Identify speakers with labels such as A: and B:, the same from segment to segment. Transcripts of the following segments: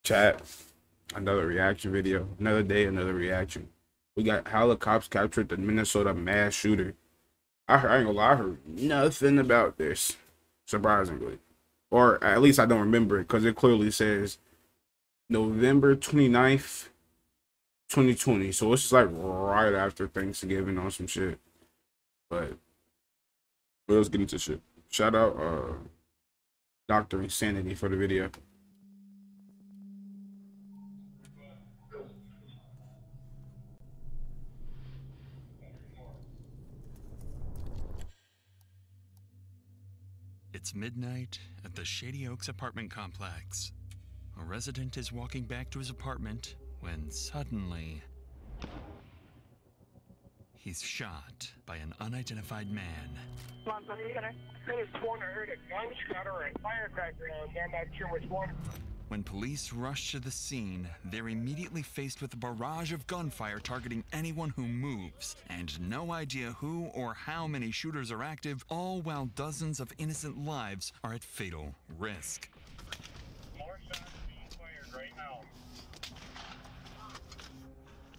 A: Chat, another reaction video. Another day, another reaction. We got how the cops captured the Minnesota mass shooter. I ain't gonna lie, I heard nothing about this, surprisingly. Or at least I don't remember it, because it clearly says November 29th, 2020. So it's just like right after Thanksgiving on some shit. But let's get into shit. Shout out Dr. Insanity for the video.
B: It's midnight at the Shady Oaks apartment complex. A resident is walking back to his apartment when suddenly he's shot by an unidentified man.
C: I could have sworn I heard a gunshot or a firecracker, and I'm not sure which one.
B: When police rush to the scene, they're immediately faced with a barrage of gunfire targeting anyone who moves, and no idea who or how many shooters are active, all while dozens of innocent lives are at fatal risk.
C: More shots being fired right now.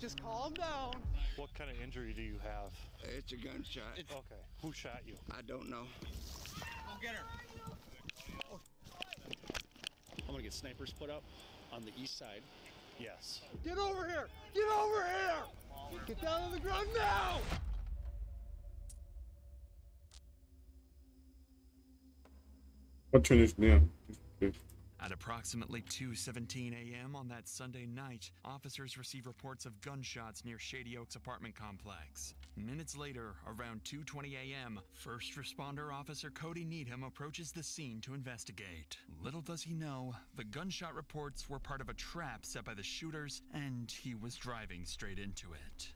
D: Just calm down.
E: What kind of injury do you have?
D: It's a gunshot.
E: Okay. Who shot you?
D: I don't know.
F: Go get her.
E: I'm gonna get snipers put up on the east side. Yes.
D: Get over here! Get over here! Get down on the ground now!
A: I'll turn this down.
B: At approximately 2:17 a.m. on that Sunday night, officers receive reports of gunshots near Shady Oaks apartment complex. Minutes later, around 2:20 a.m., first responder officer Cody Needham approaches the scene to investigate. Little does he know, the gunshot reports were part of a trap set by the shooters, and he was driving straight into it.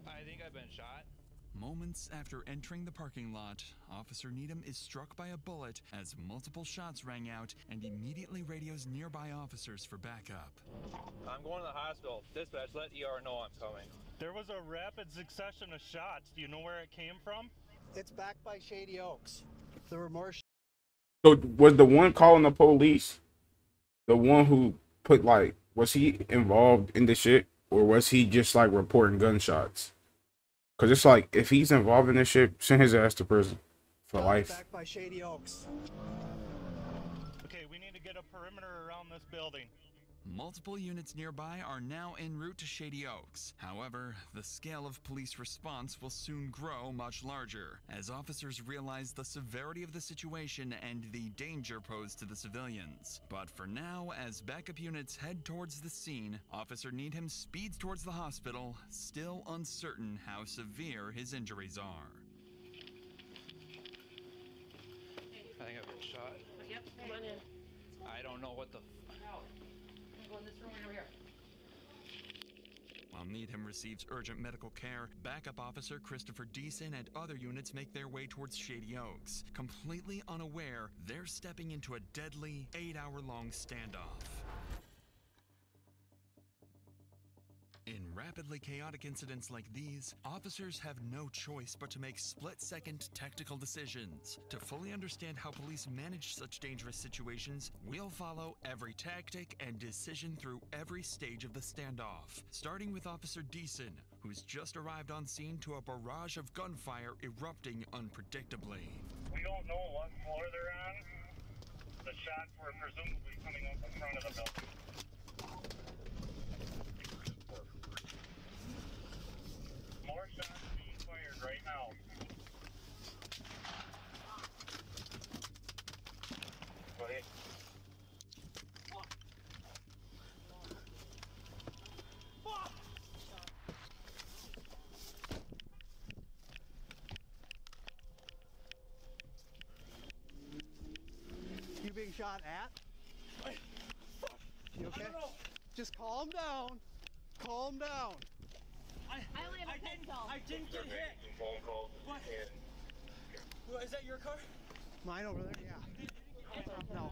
F: I think I've been shot.
B: Moments after entering the parking lot, Officer Needham is struck by a bullet as multiple shots rang out and immediately radios nearby officers for backup.
F: I'm going to the hospital. Dispatch, let ER know I'm coming.
E: There was a rapid succession of shots. Do you know where it came from?
D: It's back by Shady Oaks. There were more.
A: So was the one calling the police the one who put, like, was he involved in the shit, or was he just like reporting gunshots? Because it's like, if he's involved in this shit, send his ass to prison for life.
D: Back by Shady Oaks.
E: Okay, we need to get a perimeter around this building.
B: Multiple units nearby are now en route to Shady Oaks. However, the scale of police response will soon grow much larger, as officers realize the severity of the situation and the danger posed to the civilians. But for now, as backup units head towards the scene, Officer Needham speeds towards the hospital, still uncertain how severe his injuries are.
F: I think I've been shot.
G: Yep, come on in.
F: I don't know what the...
G: Go in this room over here.
B: While Needham receives urgent medical care, backup officer Christopher Deason and other units make their way towards Shady Oaks. Completely unaware, they're stepping into a deadly 8-hour-long standoff. In rapidly chaotic incidents like these, officers have no choice but to make split-second tactical decisions. To fully understand how police manage such dangerous situations, we'll follow every tactic and decision through every stage of the standoff. Starting with Officer Deason, who's just arrived on scene to a barrage of gunfire erupting unpredictably.
C: We don't know what floor they're on. The shots were presumably coming up in front of the building. More shots being fired right now. Go ahead.
D: You being shot at? You okay? Just calm down. Calm down.
G: I only have a pencil.
F: I didn't get hit.
C: Phone calls.
F: What? Is that your car?
D: Mine over there? Yeah. No.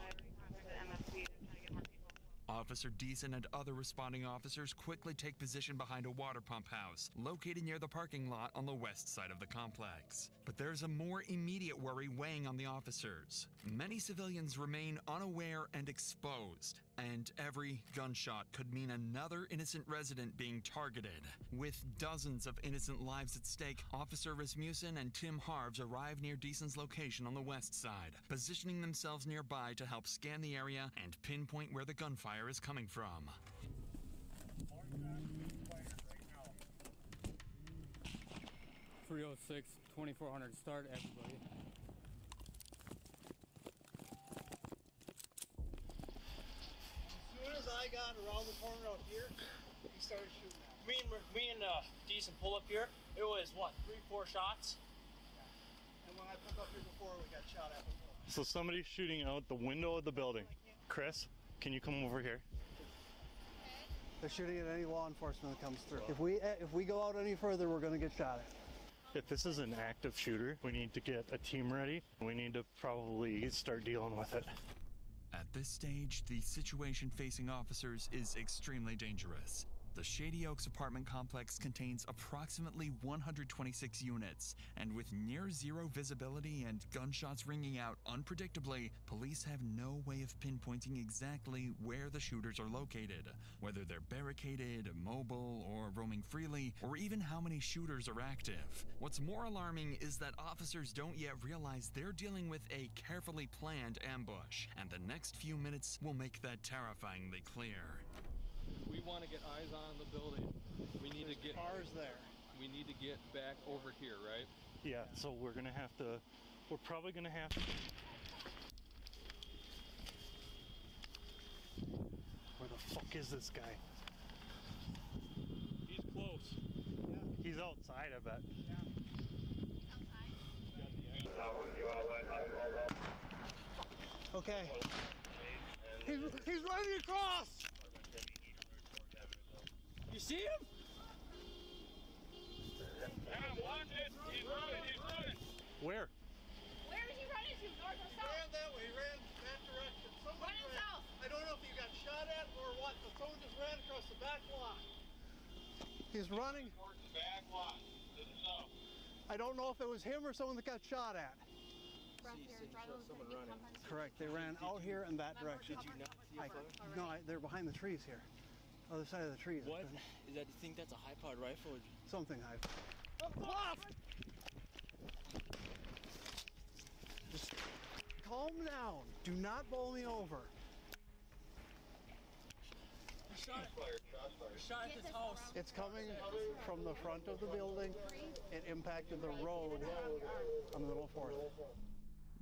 B: Officer Deason and other responding officers quickly take position behind a water pump house located near the parking lot on the west side of the complex. But there's a more immediate worry weighing on the officers. Many civilians remain unaware and exposed, and every gunshot could mean another innocent resident being targeted. With dozens of innocent lives at stake, Officer Rasmussen and Tim Harves arrive near Deason's location on the west side, positioning themselves nearby to help scan the area and pinpoint where the gunfire is coming from.
H: 306, 2400 start, everybody.
D: As soon as I got around the corner out here, he started shooting at me.
F: Me and Deason pull up here. It was what, 3-4 shots?
D: And when I pulled up here before, we got shot at before.
I: So somebody's shooting out the window of the building. Chris, can you come over here?
D: They're shooting at any law enforcement that comes through. If we go out any further, we're going to get shot at.
I: If this is an active shooter, we need to get a team ready. We need to probably start dealing with it.
B: At this stage, the situation facing officers is extremely dangerous. The Shady Oaks apartment complex contains approximately 126 units, and with near zero visibility and gunshots ringing out unpredictably, police have no way of pinpointing exactly where the shooters are located, whether they're barricaded, mobile, or roaming freely, or even how many shooters are active. What's more alarming is that officers don't yet realize they're dealing with a carefully planned ambush, and the next few minutes will make that terrifyingly clear.
J: We want to get eyes on the building. We need to get
D: cars there.
J: We need to get back over here, right?
I: Yeah, so we're probably gonna have to. Where the fuck is this guy?
J: He's close.
I: Yeah. He's outside, I bet.
D: Okay. He's running across!
F: You see him?
C: Yeah, watch it. He's running.
I: Where?
G: Where is he running to? North or
D: He
G: south?
D: ran that way, he ran that direction. Somebody
G: Running
D: ran.
G: south.
D: I don't know if you got shot at or what, but someone just ran across the back lot. He's running.
C: Towards the back lot. To the south.
D: I don't know if it was him or someone that got shot at. Correct, they ran out here in that direction.
G: Did you not see
D: No, they're behind the trees here. Other side of the trees.
F: What? Is that, you think that's a high-powered rifle?
D: Something high. Just calm down. Do not bowl me over.
F: Shot at this house.
D: It's coming from the front of the building. It impacted the road on the Middle 4th.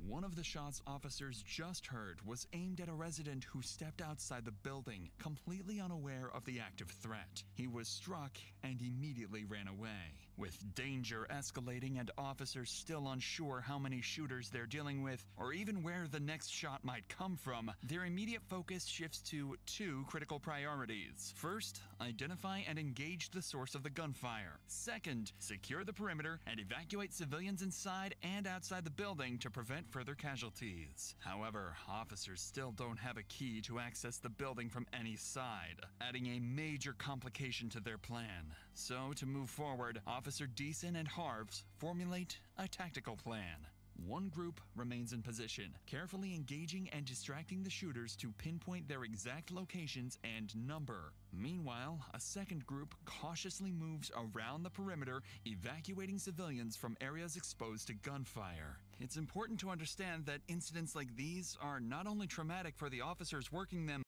B: One of the shots officers just heard was aimed at a resident who stepped outside the building, completely unaware of the active threat. He was struck and immediately ran away. With danger escalating and officers still unsure how many shooters they're dealing with, or even where the next shot might come from, their immediate focus shifts to two critical priorities. First, identify and engage the source of the gunfire. Second, secure the perimeter and evacuate civilians inside and outside the building to prevent further casualties. However, officers still don't have a key to access the building from any side, adding a major complication to their plan. So, to move forward, Officer Deason and Harves formulate a tactical plan. One group remains in position, carefully engaging and distracting the shooters to pinpoint their exact locations and number. Meanwhile, a second group cautiously moves around the perimeter, evacuating civilians from areas exposed to gunfire. It's important to understand that incidents like these are not only traumatic for the officers working them.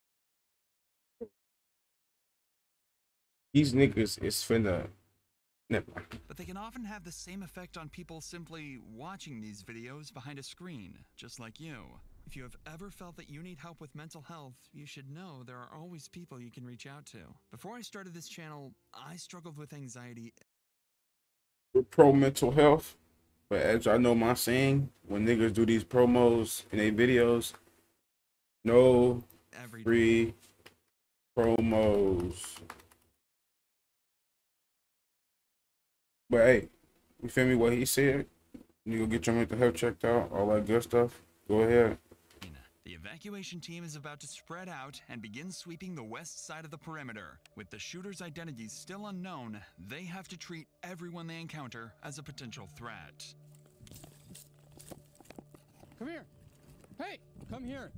A: These niggas is finna. Never mind.
B: But they can often have the same effect on people simply watching these videos behind a screen, just like you. If you have ever felt that you need help with mental health, you should know there are always people you can reach out to. Before I started this channel, I struggled with anxiety.
A: We're pro mental health, but as y'all know my saying, when niggas do these promos in their videos, no free promos. But hey, you feel me? What he said, you go get your mental health checked out, all that good stuff. Go ahead.
B: The evacuation team is about to spread out and begin sweeping the west side of the perimeter. With the shooter's identities still unknown, they have to treat everyone they encounter as a potential threat.
H: Come here. Hey, come here.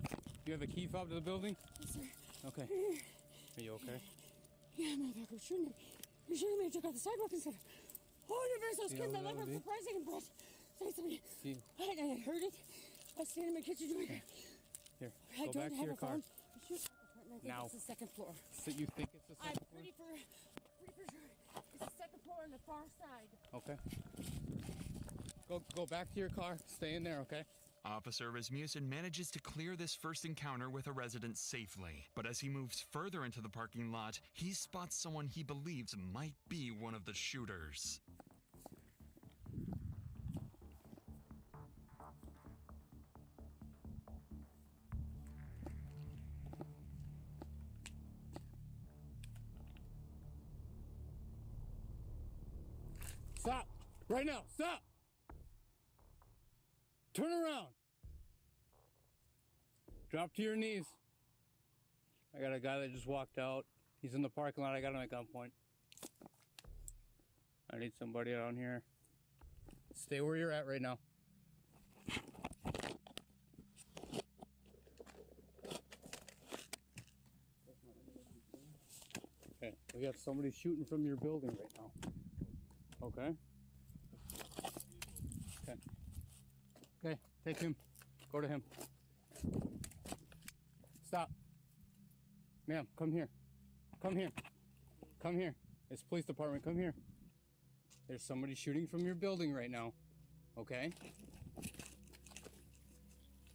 H: You have a key fob to the building?
G: Yes, sir.
H: Okay. Are you okay?
G: Yeah, motherfucker was shooting me. He was shooting me. I took out the sidewalk and said, "Oh, you're those kids that live for Christ's sake and bread." Say something. I heard it. I was standing in my kitchen doing it.
H: Here, go back to your car.
G: Now. It's the second floor.
H: So you think it's the second floor?
G: I'm pretty sure it's the second floor on the far side.
H: Okay. Go back to your car. Stay in there, okay?
B: Officer Rasmussen manages to clear this first encounter with a resident safely. But as he moves further into the parking lot, he spots someone he believes might be one of the shooters.
H: Stop! Right now! Stop! Turn around! Drop to your knees. I got a guy that just walked out. He's in the parking lot. I got him at gunpoint. I need somebody around here. Stay where you're at right now. Okay, we got somebody shooting from your building right now. Okay. Okay. Okay, take him. Go to him. Stop. Ma'am, come here. Come here. Come here. It's police department. Come here. There's somebody shooting from your building right now. Okay?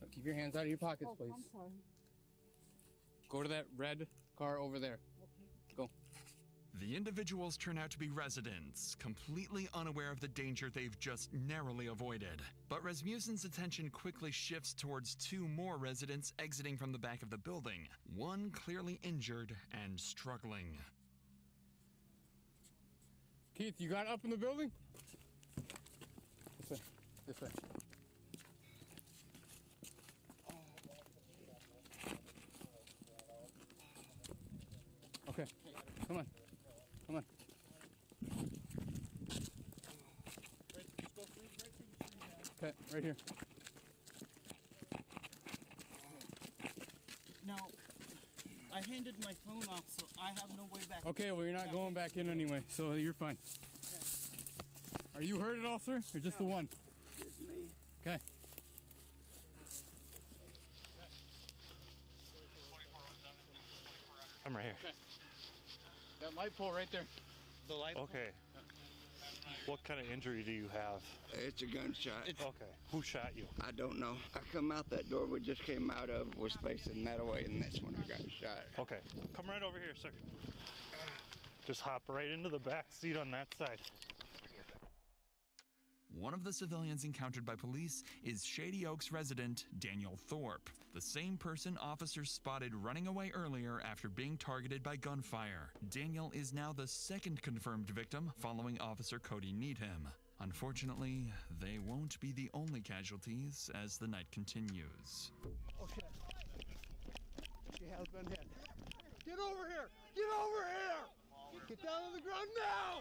H: Now keep your hands out of your pockets, please.
G: I'm sorry.
H: Go to that red car over there.
G: Okay.
H: Go.
B: The individuals turn out to be residents, completely unaware of the danger they've just narrowly avoided. But Rasmussen's attention quickly shifts towards two more residents exiting from the back of the building, one clearly injured and struggling.
H: Keith, you got up in the building? This way. This way. Okay, come on. Come on. Okay, right here.
K: Now, I handed my phone off, so I have no way back.
H: Okay, well, you're not going back in anyway, so you're fine. Are you hurt at all, sir? Or just the one?
K: Just me.
H: Okay.
I: I'm right here.
H: Okay. That light pole right there.
K: The light pole?
I: Okay. What kind of injury do you have?
K: It's a gunshot.
I: Okay. Who shot you?
K: I don't know. I come out that door we just came out of, was facing that way, and that's when I got shot.
I: Okay. Come right over here, sir. Just hop right into the back seat on that side.
B: One of the civilians encountered by police is Shady Oaks resident Daniel Thorpe, the same person officers spotted running away earlier after being targeted by gunfire. Daniel is now the second confirmed victim following Officer Cody Needham. Unfortunately, they won't be the only casualties as the night continues.
D: Oh shit. She has been hit. Get over here! Get over here! Get down on the ground now!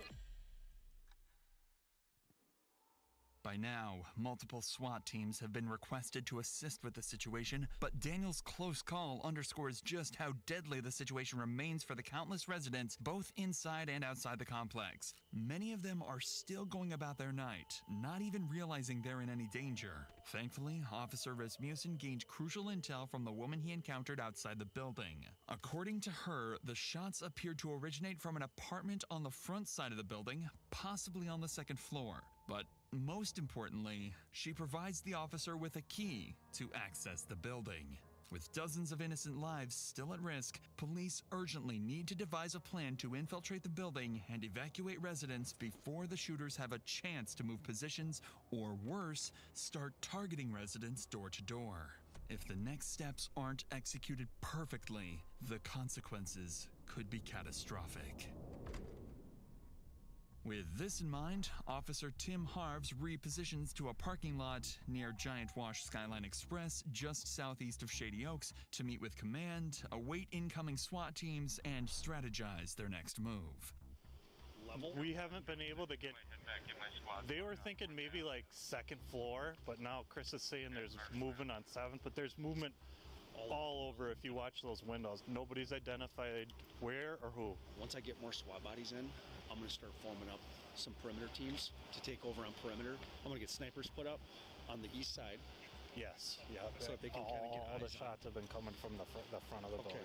B: By now, multiple SWAT teams have been requested to assist with the situation, but Daniel's close call underscores just how deadly the situation remains for the countless residents both inside and outside the complex. Many of them are still going about their night, not even realizing they're in any danger. Thankfully, Officer Rasmussen gained crucial intel from the woman he encountered outside the building. According to her, the shots appeared to originate from an apartment on the front side of the building, possibly on the second floor. But most importantly, she provides the officer with a key to access the building. With dozens of innocent lives still at risk, police urgently need to devise a plan to infiltrate the building and evacuate residents before the shooters have a chance to move positions, or worse, start targeting residents door to door. If the next steps aren't executed perfectly, the consequences could be catastrophic. With this in mind, Officer Tim Harves repositions to a parking lot near Giant Wash Skyline Express just southeast of Shady Oaks to meet with command, await incoming SWAT teams, and strategize their next move.
I: We haven't been able to get. They were thinking maybe like second floor, but now Chris is saying there's movement on 7th, but there's movement all over if you watch those windows. Nobody's identified where or who.
E: Once I get more SWAT bodies in, I'm going to start forming up some perimeter teams to take over on perimeter. I'm going to get snipers put up on the east side.
I: Yes, yeah.
E: So that they can kind of get
I: all the
E: eyes on.
I: shots have been coming from the front of the building.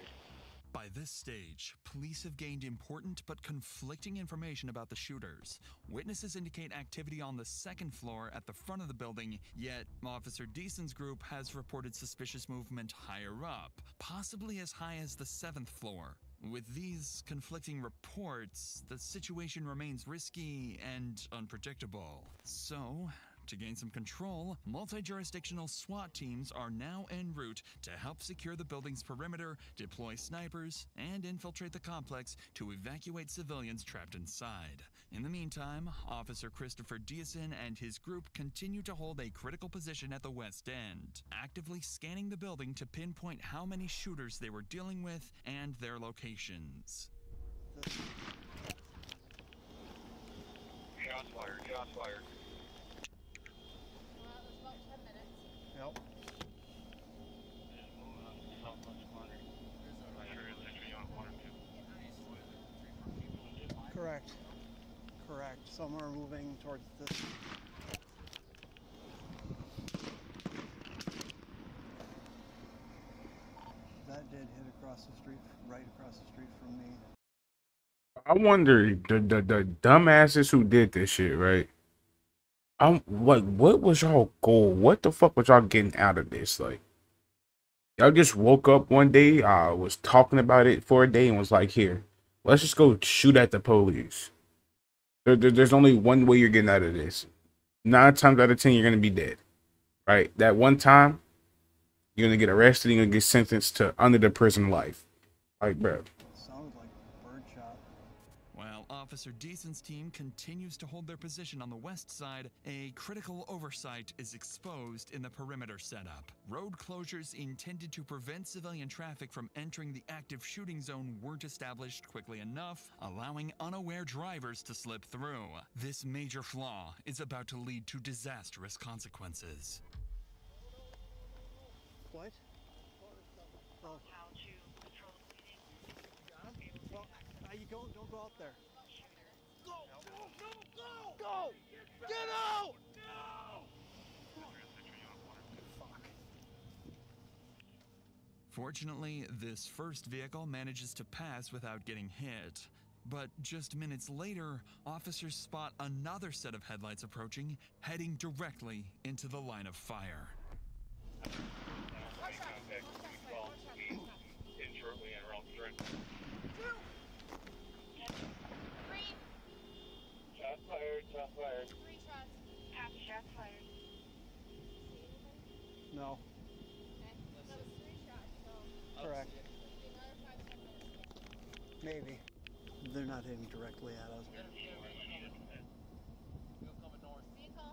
B: By this stage, police have gained important but conflicting information about the shooters. Witnesses indicate activity on the 2nd floor at the front of the building, yet Officer Deason's group has reported suspicious movement higher up, possibly as high as the 7th floor. With these conflicting reports, the situation remains risky and unpredictable. So, to gain some control, multi-jurisdictional SWAT teams are now en route to help secure the building's perimeter, deploy snipers, and infiltrate the complex to evacuate civilians trapped inside. In the meantime, Officer Christopher Deason and his group continue to hold a critical position at the west end, actively scanning the building to pinpoint how many shooters they were dealing with and their locations.
C: Shots fired, shots fired.
D: Yep. Correct. Correct. Some are moving towards this. That did hit across the street, right across the street from me.
A: I wonder the dumbasses who did this shit, right? I'm like, what was y'all goal? What the fuck was y'all getting out of this? Like, y'all just woke up one day, was talking about it for a day, and was like, here, let's just go shoot at the police. There's only one way you're getting out of this. 9 times out of 10, you're gonna be dead, right? That one time, you're gonna get arrested, you're gonna get sentenced to under the prison life. Like, bro.
D: Sounds like birdshot.
B: While Officer Deason's team continues to hold their position on the west side, a critical oversight is exposed in the perimeter setup. Road closures intended to prevent civilian traffic from entering the active shooting zone weren't established quickly enough, allowing unaware drivers to slip through. This major flaw is about to lead to disastrous consequences.
D: What? Oh. Well, you don't go out there. Go! Go! Get out!
B: Fortunately, this first vehicle manages to pass without getting hit. But just minutes later, officers spot another set of headlights approaching, heading directly into the line of fire.
C: Shots fired, shots fired.
G: Shots fired.
D: No. Correct. Maybe. They're not hitting directly at us.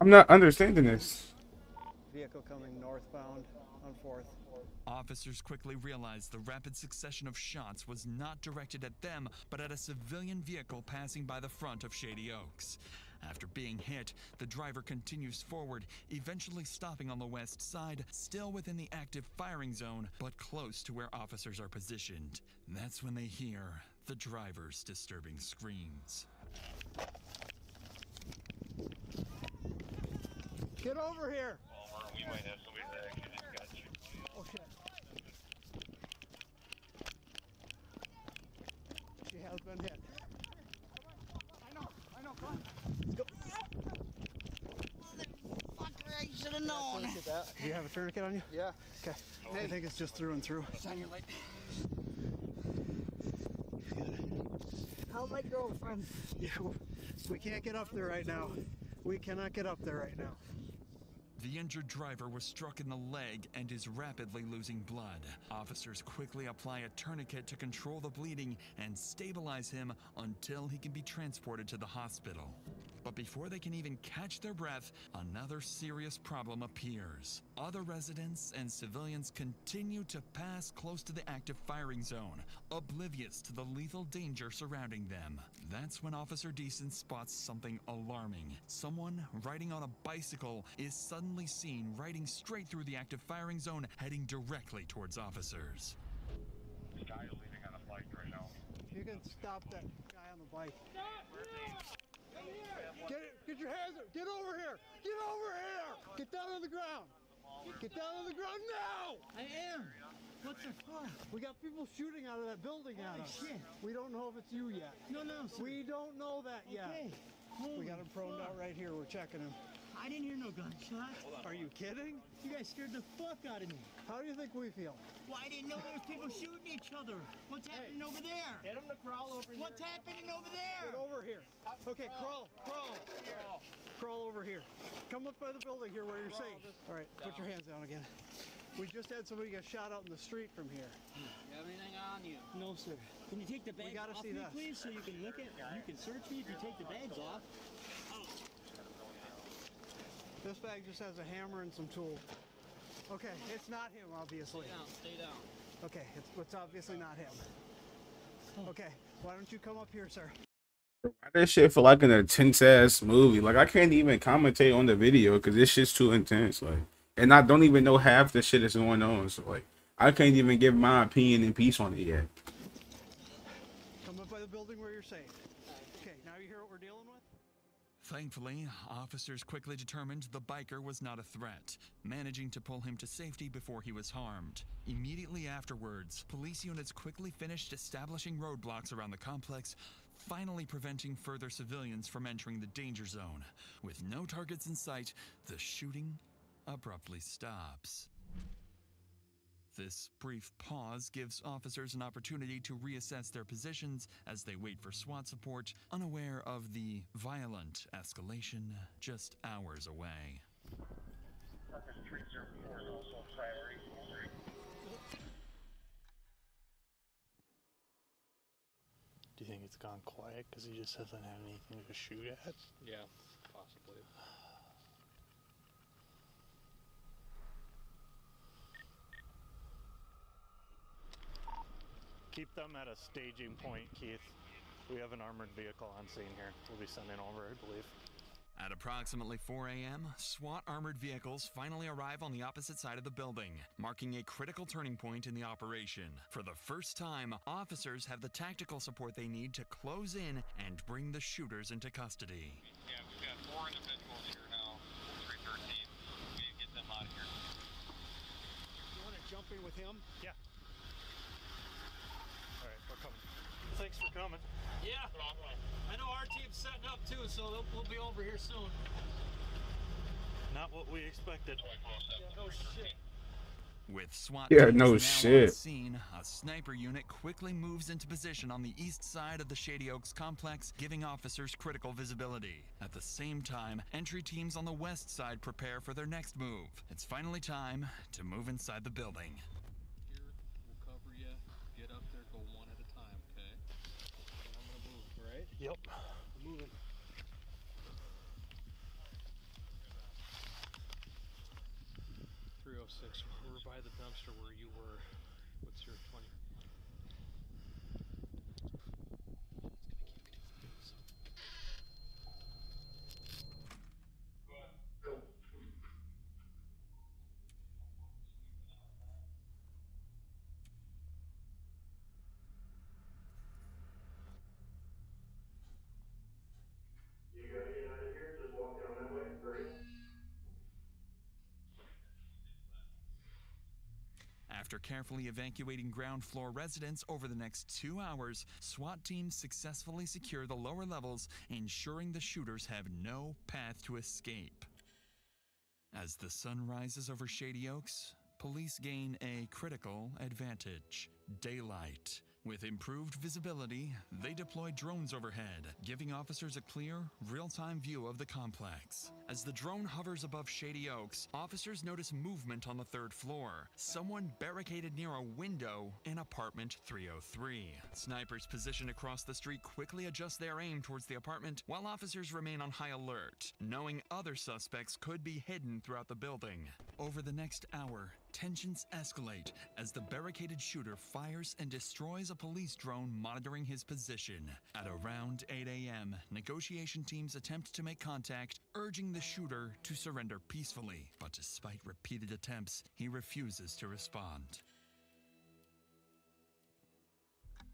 A: I'm not understanding this.
D: Vehicle coming northbound on 4th.
B: Officers quickly realized the rapid succession of shots was not directed at them, but at a civilian vehicle passing by the front of Shady Oaks. After being hit, the driver continues forward, eventually stopping on the west side, still within the active firing zone, but close to where officers are positioned. That's when they hear the driver's disturbing screams.
D: Get over here!
C: We might have somebody that actually just got you.
D: Oh shit. She has been hit. I know, come on. Let's go.
G: Motherfucker, I should have known.
D: Do you have a tourniquet on you? Yeah. Okay. I think it's just through and through.
G: Shine your light.
D: How's my girlfriend? Yeah, we can't get up there right now. We cannot get up there right now.
B: The injured driver was struck in the leg and is rapidly losing blood. Officers quickly apply a tourniquet to control the bleeding and stabilize him until he can be transported to the hospital. But before they can even catch their breath, another serious problem appears. Other residents and civilians continue to pass close to the active firing zone, oblivious to the lethal danger surrounding them. That's when Officer Deason spots something alarming. Someone riding on a bicycle is suddenly seen riding straight through the active firing zone, heading directly towards officers.
C: This guy is leaning on a bike right now.
D: You can stop that guy on the bike. Get your hands up. Get over here. Get over here. Get down on the ground. Get down on the ground now.
L: I am. What the fuck?
D: We got people shooting out of that building at us.
L: Shit.
D: We don't know if it's you yet.
L: No, sir.
D: We don't know that yet.
L: Okay.
D: We got him proned out right here. We're checking him.
L: I didn't hear no gunshot.
D: Are you kidding?
L: You guys scared the fuck out of me.
D: How do you think we feel?
L: Well, I didn't know there was people shooting each other. What's happening over there?
D: Get him to crawl over here.
L: What's happening over there?
D: Get over here. Okay, crawl. Crawl over here. Come up by the building here where you're safe. All right, put your hands down again. We just had somebody get shot out in the street from here.
L: You have anything on you? No, sir. Can you take the bags
D: gotta
L: off
D: see
L: me,
D: this.
L: please, so you can look at? You can search me if you take the bags off.
D: This bag just has a hammer and some tools. Okay, it's not him, obviously.
L: Stay down.
D: Okay, it's obviously not him. Okay, why don't you come up here, sir?
A: Why that shit feel like an intense ass movie? Like I can't even commentate on the video because this shit's too intense. Like, and I don't even know half the shit that's going on. So like, I can't even give my opinion in peace on it yet.
D: Come up by the building where you're safe. Okay, now you hear what we're dealing with?
B: Thankfully, officers quickly determined the biker was not a threat, managing to pull him to safety before he was harmed. Immediately afterwards, police units quickly finished establishing roadblocks around the complex, finally preventing further civilians from entering the danger zone. With no targets in sight, the shooting abruptly stops. This brief pause gives officers an opportunity to reassess their positions as they wait for SWAT support, unaware of the violent escalation just hours away.
I: Do you think it's gone quiet because he just hasn't had anything to shoot at?
J: Yeah, possibly.
I: Keep them at a staging point, Keith. We have an armored vehicle on scene here. We'll be sending over, I believe.
B: At approximately 4 a.m., SWAT armored vehicles finally arrive on the opposite side of the building, marking a critical turning point in the operation. For the first time, officers have the tactical support they need to close in and bring the shooters into custody.
C: Yeah, we've got 4 individuals here now. 313. We need to get them out of here.
D: You want to jump in with him?
I: Yeah. All right, we're coming. Thanks for coming.
J: Yeah. I know our team's setting up too, so we'll be over here soon.
I: Not what we expected.
J: Yeah, no shit.
B: With SWAT
A: Yeah,
B: teams
A: no
B: now
A: shit.
B: on scene, a sniper unit quickly moves into position on the east side of the Shady Oaks complex, giving officers critical visibility. At the same time, entry teams on the west side prepare for their next move. It's finally time to move inside the building.
J: Here, we'll cover you. Get up there, go one at a time, okay? And I'm gonna move, right?
I: Yep.
J: I'm moving. We're by the dumpster where you were. What's your 20?
C: You gotta get out of here, just walk down that way, hurry.
B: After carefully evacuating ground floor residents over the next 2 hours, SWAT teams successfully secure the lower levels, ensuring the shooters have no path to escape. As the sun rises over Shady Oaks, police gain a critical advantage: daylight. With improved visibility, they deployed drones overhead, giving officers a clear, real-time view of the complex. As the drone hovers above Shady Oaks, officers notice movement on the 3rd floor. Someone barricaded near a window in apartment 303. Snipers positioned across the street quickly adjust their aim towards the apartment, while officers remain on high alert, knowing other suspects could be hidden throughout the building. Over the next hour, tensions escalate as the barricaded shooter fires and destroys a police drone monitoring his position. At around 8 a.m., negotiation teams attempt to make contact, urging the shooter to surrender peacefully. But despite repeated attempts, he refuses to respond.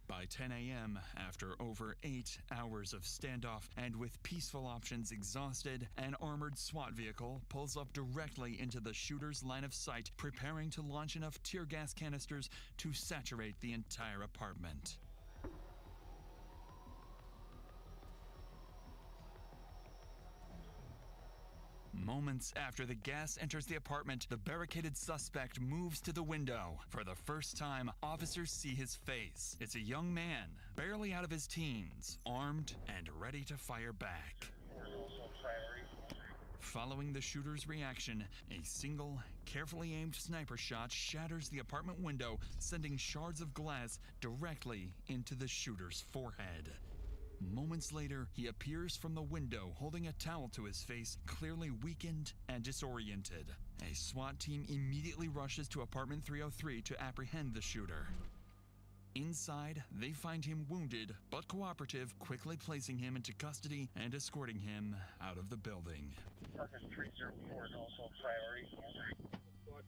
B: By 10 a.m., after over 8 hours of standoff and with peaceful options exhausted, an armored SWAT vehicle pulls up directly into the shooter's line of sight, preparing to launch enough tear gas canisters to saturate the entire apartment. Moments after the gas enters the apartment, the barricaded suspect moves to the window. For the first time, officers see his face. It's a young man, barely out of his teens, armed and ready to fire back. Following the shooter's reaction, a single, carefully aimed sniper shot shatters the apartment window, sending shards of glass directly into the shooter's forehead. Moments later, he appears from the window holding a towel to his face, clearly weakened and disoriented. A SWAT team immediately rushes to apartment 303 to apprehend the shooter. Inside, they find him wounded but cooperative, quickly placing him into custody and escorting him out of the building.
C: Parkers 304 is also priority.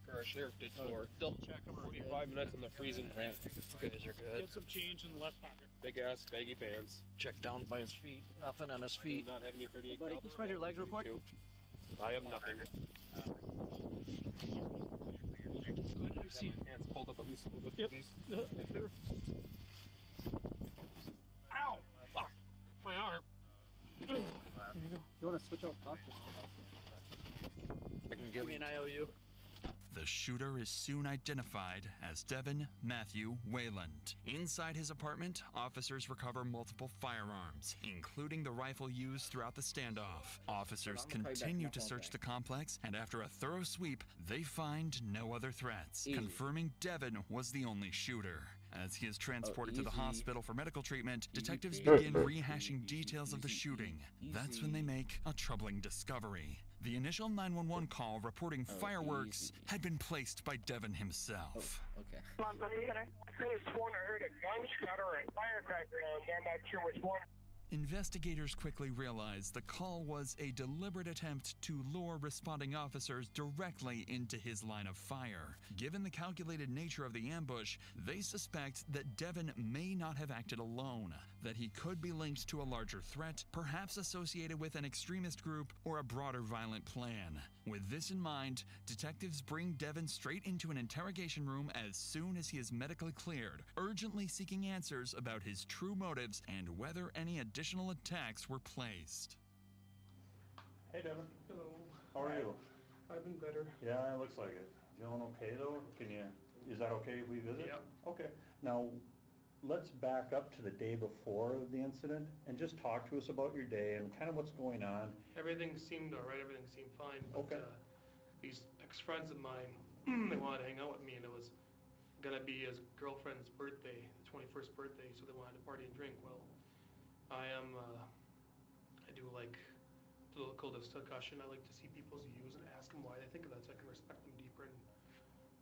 F: For our sheriff did for. Double check them. 45 minutes in the freezing ramp. You guys are good.
L: Get some change in the left pocket.
F: Big ass baggy pants.
L: Check down by his feet. Nothing on his feet.
F: Not having any 38
L: Buddy, can you spread your legs real quick?
F: I have nothing.
L: See.
F: Hands pulled up at least a little bit.
L: Yep. Ow! Fuck! My arm. There you go. You want to switch out doctors?
F: I can give
L: me an IOU.
B: The shooter is soon identified as Devin Matthew Wayland. Inside his apartment, officers recover multiple firearms, including the rifle used throughout the standoff. Officers continue to search the complex, and after a thorough sweep, they find no other threats, confirming Devin was the only shooter. As he is transported to the hospital for medical treatment, detectives begin rehashing details of the shooting. That's when they make a troubling discovery. The initial 911 call reporting fireworks had been placed by Devin himself.
M: Okay.
C: I could have sworn I heard a gunshot or a firecracker on there. I'm not sure which one.
B: Investigators quickly realized the call was a deliberate attempt to lure responding officers directly into his line of fire. Given the calculated nature of the ambush, they suspect that Devin may not have acted alone, that he could be linked to a larger threat, perhaps associated with an extremist group or a broader violent plan. With this in mind, detectives bring Devin straight into an interrogation room as soon as he is medically cleared, urgently seeking answers about his true motives and whether any additional attacks were placed.
N: Hey, Devin.
D: Hello.
N: How are you?
D: I've been better.
N: Yeah, it looks like it. Feeling okay though? Is that okay if we visit?
D: Yep.
N: Okay. Now, let's back up to the day before the incident and just talk to us about your day and kind of what's going on.
O: Everything seemed all right. Everything seemed fine. But,
N: Okay.
O: These ex-friends of mine, they wanted to hang out with me, and it was gonna be his girlfriend's birthday, the 21st birthday, so they wanted to party and drink. Well, I do like political discussion. I like to see people's views and ask them why they think of that, so I can respect them deeper and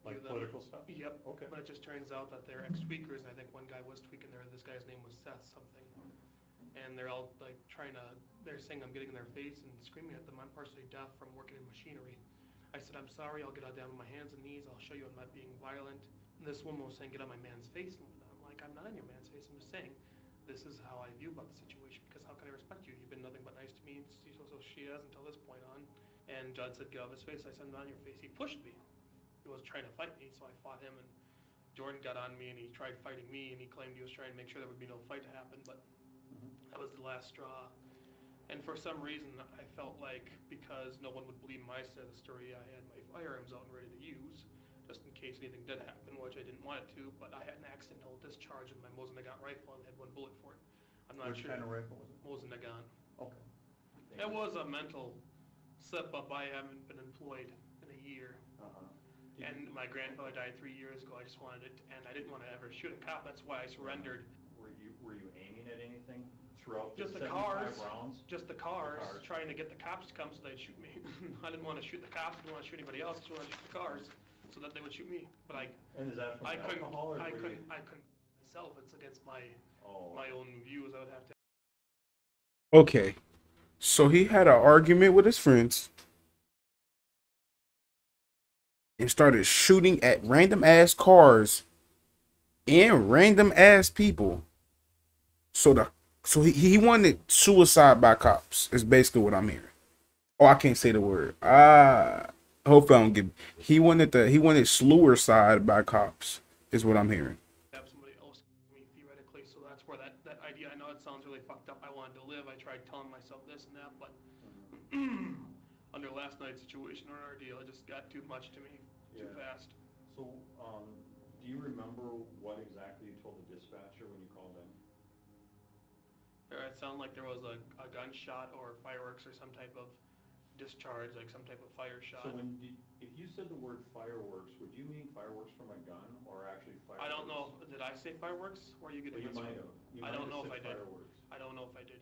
N: Like
O: view them.
N: political stuff?
O: Yep.
N: Okay.
O: But it just turns out that they're ex-tweakers, and I think one guy was tweaking there. This guy's name was Seth something. And they're all like they're saying I'm getting in their face and screaming at them. I'm partially deaf from working in machinery. I said, I'm sorry, I'll get down on my hands and knees. I'll show you I'm not being violent. And this woman was saying, get on my man's face. And I'm like, I'm not on your man's face. I'm just saying, this is how I view about the situation, because how can I respect you? You've been nothing but nice to me. So she has until this point on. And Judd said, get off his face. I said, I'm not on your face. He pushed me. He was trying to fight me, so I fought him. And Jordan got on me, and he tried fighting me, and he claimed he was trying to make sure there would be no fight to happen. But that was the last straw. And for some reason, I felt like because no one would believe my side of the story, I had my firearms out and ready to use. just in case anything did happen, which I didn't want it to, but I had an accidental discharge with my Mosin Nagant rifle and had one bullet for it. I'm not
N: Which
O: sure.
N: kind of rifle was it?
O: Mosin Nagant.
N: Okay.
O: It was a mental slip up. I haven't been employed in a year. And my grandfather died 3 years ago. I just wanted it, and I didn't want to ever shoot a cop. That's why I surrendered.
N: Were you aiming at anything throughout the
O: Just the
N: 75
O: cars,
N: rounds?
O: just the cars, trying to get the cops to come so they'd shoot me. I didn't want to shoot the cops. I didn't want to shoot anybody else. I just wanted to shoot the cars so that they would shoot me. But
N: And is that from alcohol, or
O: I couldn't myself. It's against my own views. I would have to.
A: Okay, so he had an argument with his friends and started shooting at random ass cars and random ass people. So he wanted suicide by cops is basically what I'm hearing. Oh, I can't say the word. Hopefully I don't get. He wanted suicide by cops is what I'm hearing.
O: Have somebody else me theoretically, so that's where that idea. I know it sounds really fucked up. I wanted to live. I tried telling myself this and that, but under last night's situation or ordeal, it just got too much to me, too fast.
N: So, do you remember what exactly you told the dispatcher when you called in?
O: It sounded like there was a gunshot or fireworks or some type of discharge, like some type of fire shot.
N: So if you said the word fireworks, would you mean fireworks from a gun or actually fireworks?
O: I don't know. Did I say fireworks? Or are you getting?
N: You might have.
O: I don't know if I did.
N: Fireworks.
O: I don't know if I did.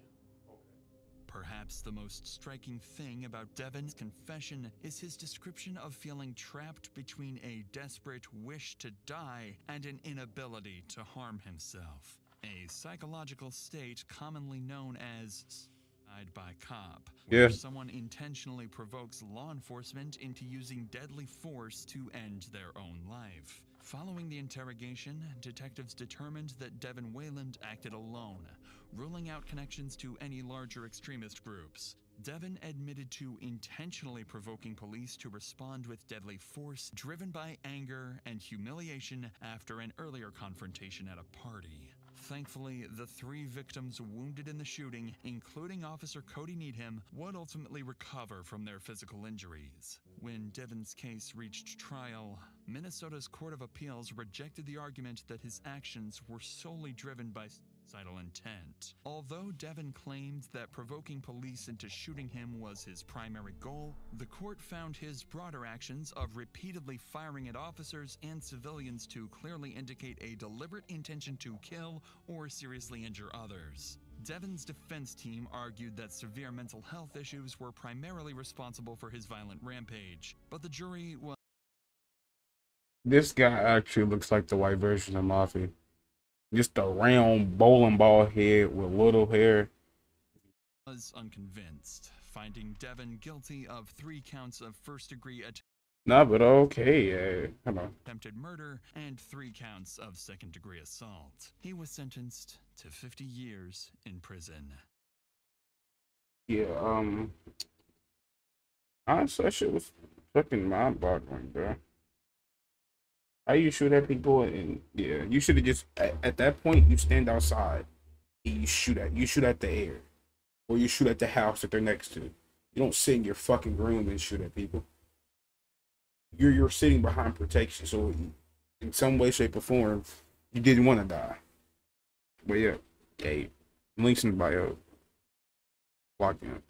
B: Perhaps the most striking thing about Devin's confession is his description of feeling trapped between a desperate wish to die and an inability to harm himself. A psychological state commonly known as suicide by cop, where someone intentionally provokes law enforcement into using deadly force to end their own life. Following the interrogation, detectives determined that Devin Wayland acted alone, ruling out connections to any larger extremist groups. Devin admitted to intentionally provoking police to respond with deadly force, driven by anger and humiliation after an earlier confrontation at a party. Thankfully, the 3 victims wounded in the shooting, including Officer Cody Needham, would ultimately recover from their physical injuries. When Devin's case reached trial, Minnesota's Court of Appeals rejected the argument that his actions were solely driven by suicidal intent. Although Devin claimed that provoking police into shooting him was his primary goal, the court found his broader actions of repeatedly firing at officers and civilians to clearly indicate a deliberate intention to kill or seriously injure others. Devin's defense team argued that severe mental health issues were primarily responsible for his violent rampage, but the jury was...
A: This guy actually looks like the white version of Mafia. Just a round bowling ball head with little hair.
B: Was unconvinced, finding Devin guilty of 3 counts of first-degree
A: Nah, but okay,
B: attempted murder and 3 counts of second-degree assault. He was sentenced to 50 years in prison.
A: Yeah, honestly, that shit was fucking mind-boggling, bro. How you shoot at people, and yeah, you should have just at that point you stand outside and you shoot at the air, or you shoot at the house that they're next to. You don't sit in your fucking room and shoot at people. You're sitting behind protection, so in some way, shape, or form, you didn't want to die. But yeah, links in the bio. Lock in.